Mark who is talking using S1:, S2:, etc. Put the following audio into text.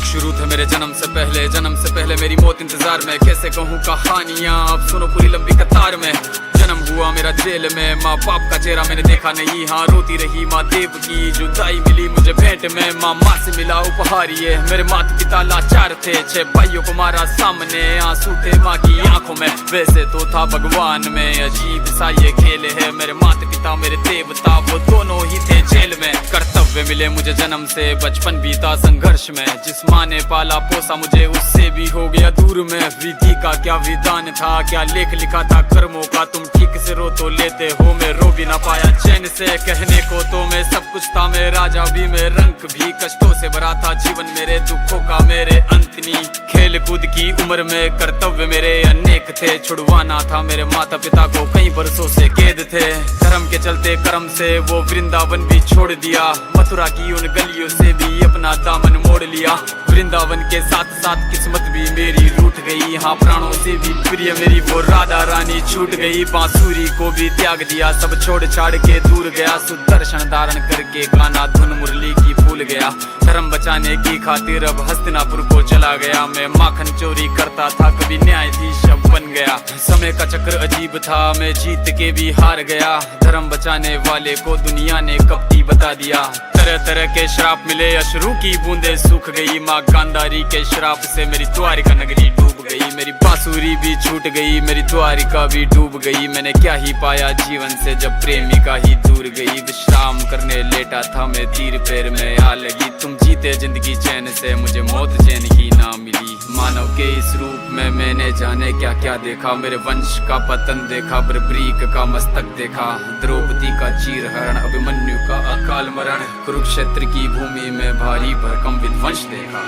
S1: शुरू थे मेरे जन्म से पहले मेरी मौत इंतजार में। कैसे कहूँ कहानियाँ, अब सुनो पूरी लंबी कतार में। जन्म हुआ मेरा जेल में, माँ बाप का चेहरा मैंने देखा नहीं। हाँ रोती रही माँ देव की, जुदाई मिली मुझे भेंट में। माँ से मिला उपहार ये, मेरे माता पिता लाचार थे। 6 भाइयों को मारा सामने, आंसू थे माँ की आंखों में। वैसे तो था भगवान में, अजीब सा ये खेल है। मेरे माता पिता मेरे देवता, वो दोनों ही थे जेल में। कर्तव्य मिले मुझे जन्म से, बचपन बीता संघर्ष में। जिस माँ ने पाला पोसा मुझे, उससे भी हो गया दूर में। विधि का क्या विधान था, क्या लेख लिखा था कर्मों का। तुम ठीक से रो तो लेते हो, मैं रो भी ना पाया चैन से। कहने को तो मैं सब कुछ था, मैं राजा भी, मैं रंग भी। कष्टों से भरा था जीवन मेरे, दुखों का मेरे अंत नहीं। खेल कूद की उम्र में कर्तव्य मेरे अनेक थे। छुड़वाना था मेरे माता पिता को, कई बरसों से कैद थे। धर्म के चलते कर्म से वो वृंदावन भी छोड़ दिया। मथुरा की उन गलियों से भी अपना दामन मोड़ लिया। वृंदावन के साथ साथ किस्मत भी मेरी रूठ गई। हाँ प्राणों से भी प्रिय मेरी वो राधा रानी छूट गई। बांसुरी को भी त्याग दिया, सब छोड़ छाड़ के दूर गया। सुदर्शन धारण करके गाना धुन मुरली की भूल गया। धर्म बचाने की खातिर अब हस्तिनापुर को चला गया। मैं माखन चोरी करता था, कभी न्यायाधीश अब बन गया। समय का चक्र अजीब था, मैं जीत के भी हार गया। धर्म बचाने वाले को दुनिया ने कपटी बता दिया। तरह तरह के श्राप मिले, अश्रु की बूंदे सूख गई। माँ गांधारी के श्राप से मेरी द्वारिका नगरी डूब गई। मेरी बांसुरी भी छूट गई, मेरी द्वारिका भी डूब गई। मैंने क्या ही पाया जीवन से, जब प्रेमिका ही दूर गई। विश्राम करने लेटा था मैं, तीर पैर में आ लगी। तुम जीते जिंदगी चैन से, मुझे मौत चैन की ना मिली। मानव के इस रूप में मैंने जाने क्या क्या देखा। मेरे वंश का पतन देखा, बर्बरीक का मस्तक देखा। द्रौपदी का चीर हरण, अभिमन्यु का अकाल मरण। कुरुक्षेत्र की भूमि में भारी भरकम विध्वंस देखा।